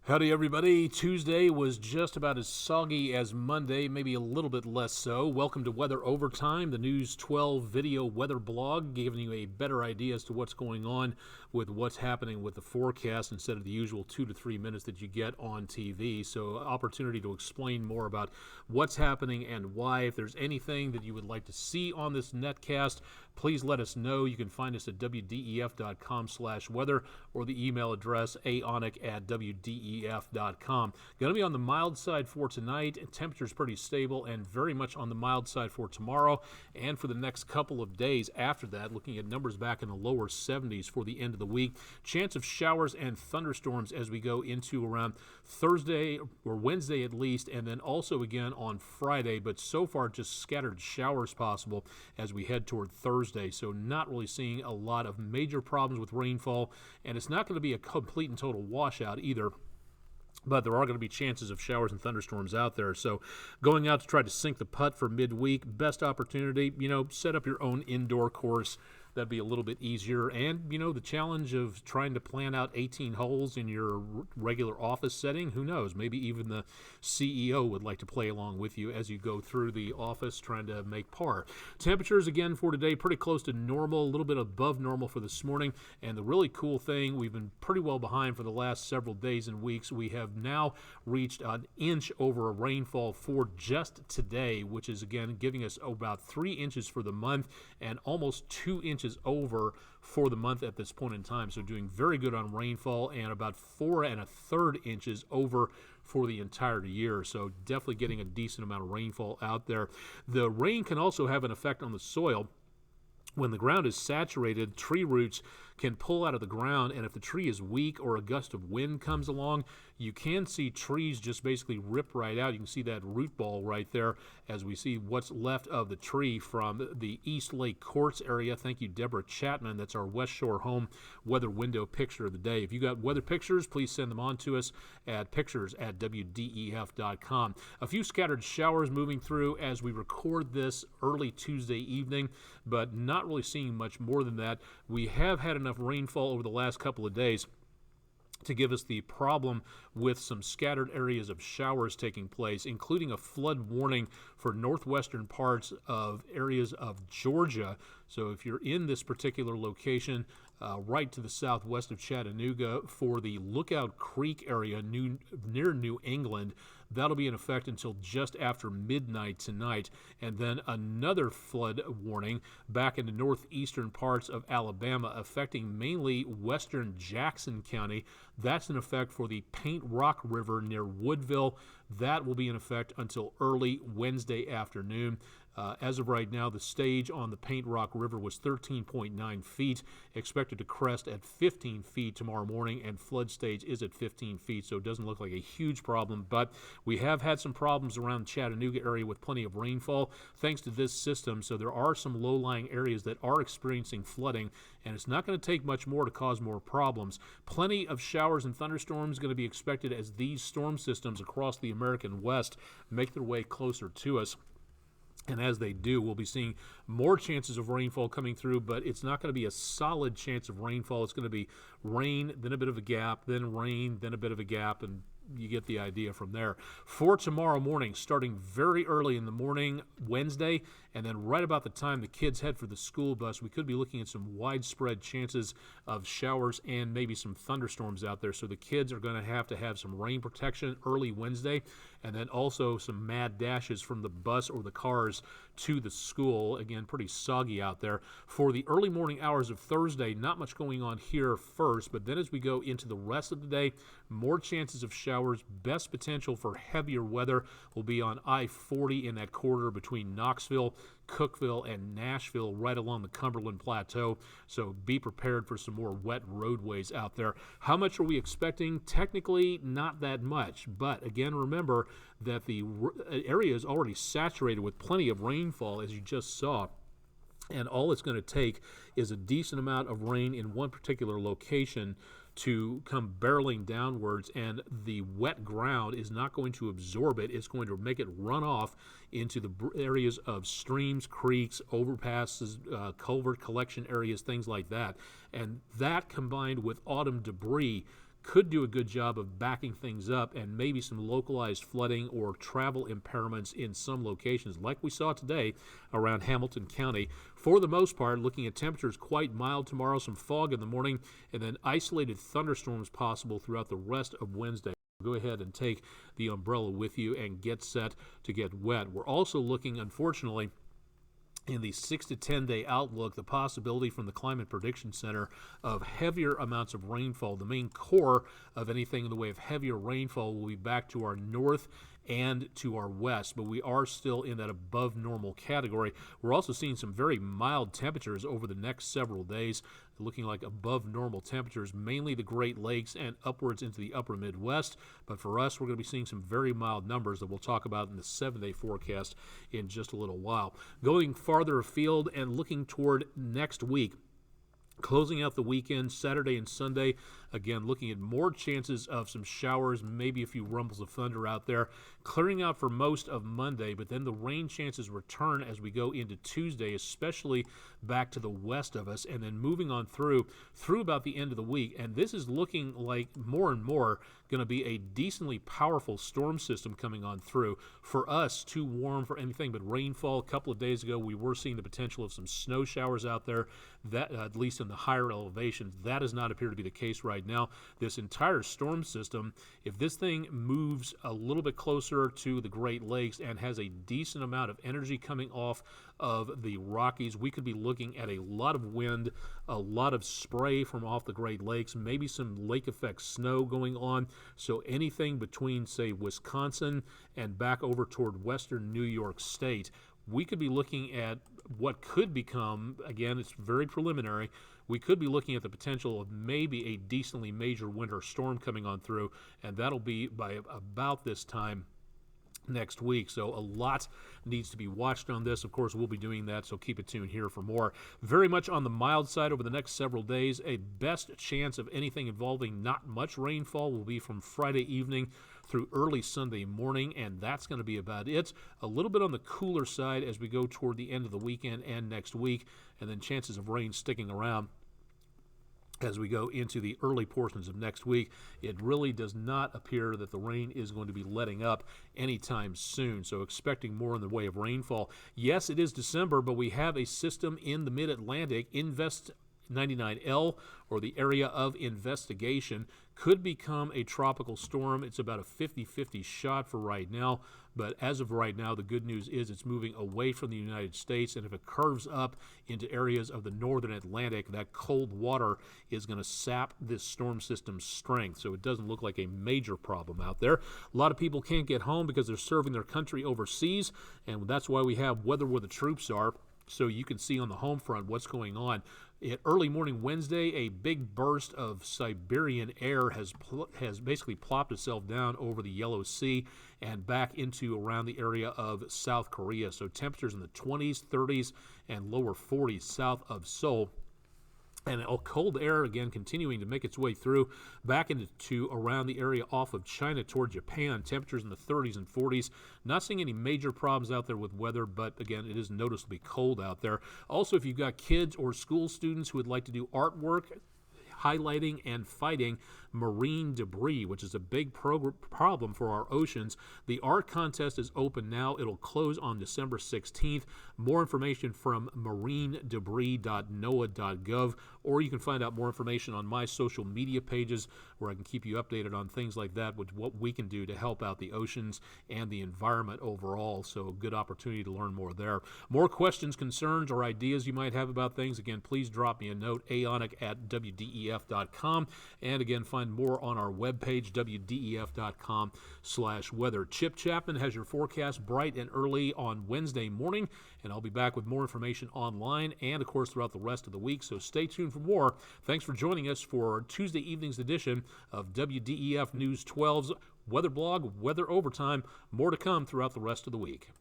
Howdy everybody. Tuesday was just about as soggy as Monday, maybe a little bit less so. Welcome to Weather Overtime, the News 12 video weather blog, giving you a better idea as to what's going on with what's happening with the forecast instead of the usual 2 to 3 minutes that you get on TV. So opportunity to explain more about what's happening and why. If there's anything that you would like to see on this netcast, please let us know. You can find us at wdef.com/weather or the email address aonek@wdef.com. Going to be on the mild side for tonight. Temperature's pretty stable and very much on the mild side for tomorrow and for the next couple of days after that. Looking at numbers back in the lower 70s for the end of the week. Chance of showers and thunderstorms as we go into around Thursday or Wednesday at least, and then also again on Friday. But so far just scattered showers possible as we head toward Thursday. So not really seeing a lot of major problems with rainfall, and it's not going to be a complete and total washout either. But there are going to be chances of showers and thunderstorms out there. So going out to try to sink the putt for midweek, best opportunity, set up your own indoor course. That'd be a little bit easier. And, the challenge of trying to plan out 18 holes in your regular office setting, who knows? Maybe even the CEO would like to play along with you as you go through the office trying to make par. Temperatures, again, for today, pretty close to normal, a little bit above normal for this morning. And the really cool thing, we've been pretty well behind for the last several days and weeks. We have now reached an inch over a rainfall for just today, which is, again, giving us about 3 inches for the month and almost 2 inches over for the month at this point in time. So doing very good on rainfall and about 4 1/3 inches over for the entire year. So definitely getting a decent amount of rainfall out there. The rain can also have an effect on the soil. When the ground is saturated, tree roots can pull out of the ground, and if the tree is weak or a gust of wind comes along, you can see trees just basically rip right out. You can see that root ball right there as we see what's left of the tree from the East Lake Courts area. Thank you, Deborah Chapman. That's our West Shore Home weather window picture of the day. If you got weather pictures, please send them on to us at pictures@wdef.com. A few scattered showers moving through as we record this early Tuesday evening, but not really seeing much more than that. We have had enough rainfall over the last couple of days to give us the problem with some scattered areas of showers taking place, including a flood warning for northwestern parts of areas of Georgia. So if you're in this particular location, right to the southwest of Chattanooga for the Lookout Creek area near New England, that'll be in effect until just after midnight tonight. And then another flood warning back into northeastern parts of Alabama, affecting mainly western Jackson County. That's in effect for the Paint Rock River near Woodville. That will be in effect until early Wednesday afternoon. As of right now, the stage on the Paint Rock River was 13.9 feet, expected to crest at 15 feet tomorrow morning, and flood stage is at 15 feet, so it doesn't look like a huge problem. But we have had some problems around the Chattanooga area with plenty of rainfall thanks to this system, so there are some low-lying areas that are experiencing flooding, and it's not going to take much more to cause more problems. Plenty of showers and thunderstorms going to be expected as these storm systems across the American West make their way closer to us. And as they do, we'll be seeing more chances of rainfall coming through, but it's not going to be a solid chance of rainfall. It's going to be rain, then a bit of a gap, then rain, then a bit of a gap, and you get the idea from there. For tomorrow morning, starting very early in the morning, Wednesday, and then right about the time the kids head for the school bus, we could be looking at some widespread chances of showers and maybe some thunderstorms out there. So the kids are going to have some rain protection early Wednesday, and then also some mad dashes from the bus or the cars to the school. Again, pretty soggy out there. For the early morning hours of Thursday, not much going on here first, but then as we go into the rest of the day, more chances of showers. Best potential for heavier weather will be on I-40 in that corridor between Knoxville, Cookeville, and Nashville, right along the Cumberland Plateau. So be prepared for some more wet roadways out there. How much are we expecting? Technically, not that much. But again, remember that the area is already saturated with plenty of rainfall, as you just saw. And all it's going to take is a decent amount of rain in one particular location to come barreling downwards, and the wet ground is not going to absorb it. It's going to make it run off into the areas of streams, creeks, overpasses, culvert collection areas, things like that. And that combined with autumn debris could do a good job of backing things up, and maybe some localized flooding or travel impairments in some locations, like we saw today around Hamilton County. For the most part, looking at temperatures quite mild tomorrow, some fog in the morning, and then isolated thunderstorms possible throughout the rest of Wednesday. Go ahead and take the umbrella with you and get set to get wet. We're also looking, unfortunately, in the 6 to 10 day outlook, the possibility from the Climate Prediction Center of heavier amounts of rainfall. The main core of anything in the way of heavier rainfall will be back to our north and to our west, but we are still in that above normal category. We're also seeing some very mild temperatures over the next several days, looking like above normal temperatures, mainly the Great Lakes and upwards into the upper Midwest. But for us, we're going to be seeing some very mild numbers that we'll talk about in the 7-day forecast in just a little while. Going farther afield and looking toward next week, closing out the weekend, Saturday and Sunday, again, looking at more chances of some showers, maybe a few rumbles of thunder out there, clearing out for most of Monday, but then the rain chances return as we go into Tuesday, especially back to the west of us, and then moving on through about the end of the week. And this is looking like more and more going to be a decently powerful storm system coming on through. For us, too warm for anything but rainfall. A couple of days ago, we were seeing the potential of some snow showers out there, that at least in the higher elevations. That does not appear to be the case right now. This entire storm system, if this thing moves a little bit closer to the Great Lakes and has a decent amount of energy coming off of the Rockies, we could be looking at a lot of wind, a lot of spray from off the Great Lakes, maybe some lake effect snow going on. So anything between, say, Wisconsin and back over toward western New York State, we could be looking at what could become, again, it's very preliminary, we could be looking at the potential of maybe a decently major winter storm coming on through, and that'll be by about this time next week. So a lot needs to be watched on this. Of course, we'll be doing that, so keep it tuned here for more. Very much on the mild side over the next several days. A best chance of anything involving not much rainfall will be from Friday evening through early Sunday morning, and that's going to be about it. A little bit on the cooler side as we go toward the end of the weekend and next week, and then chances of rain sticking around as we go into the early portions of next week. It really does not appear that the rain is going to be letting up anytime soon, so expecting more in the way of rainfall. Yes, it is December, but we have a system in the mid-Atlantic, Invest 99L, or the area of investigation, could become a tropical storm. It's about a 50-50 shot for right now, but as of right now, the good news is it's moving away from the United States, and if it curves up into areas of the northern Atlantic, that cold water is going to sap this storm system's strength, so it doesn't look like a major problem out there. A lot of people can't get home because they're serving their country overseas, and that's why we have Weather Where the Troops Are, so you can see on the home front what's going on. Early morning Wednesday, a big burst of Siberian air has basically plopped itself down over the Yellow Sea and back into around the area of South Korea. So temperatures in the 20s, 30s, and lower 40s south of Seoul. And cold air, again, continuing to make its way through back into around the area off of China toward Japan. Temperatures in the 30s and 40s. Not seeing any major problems out there with weather, but again, it is noticeably cold out there. Also, if you've got kids or school students who would like to do artwork, highlighting and fighting marine debris, which is a big problem for our oceans. The art contest is open now. It'll close on December 16th. More information from marinedebris.noaa.gov, or you can find out more information on my social media pages where I can keep you updated on things like that, with what we can do to help out the oceans and the environment overall. So a good opportunity to learn more there. More questions, concerns, or ideas you might have about things, again, please drop me a note, aonek@wdef.com, and again, find more on our webpage, wdef.com/weather. Chip Chapman has your forecast bright and early on Wednesday morning, and I'll be back with more information online and, of course, throughout the rest of the week, so stay tuned for more. Thanks for joining us for Tuesday evening's edition of WDEF News 12's Weatherblog, Weather Overtime. More to come throughout the rest of the week.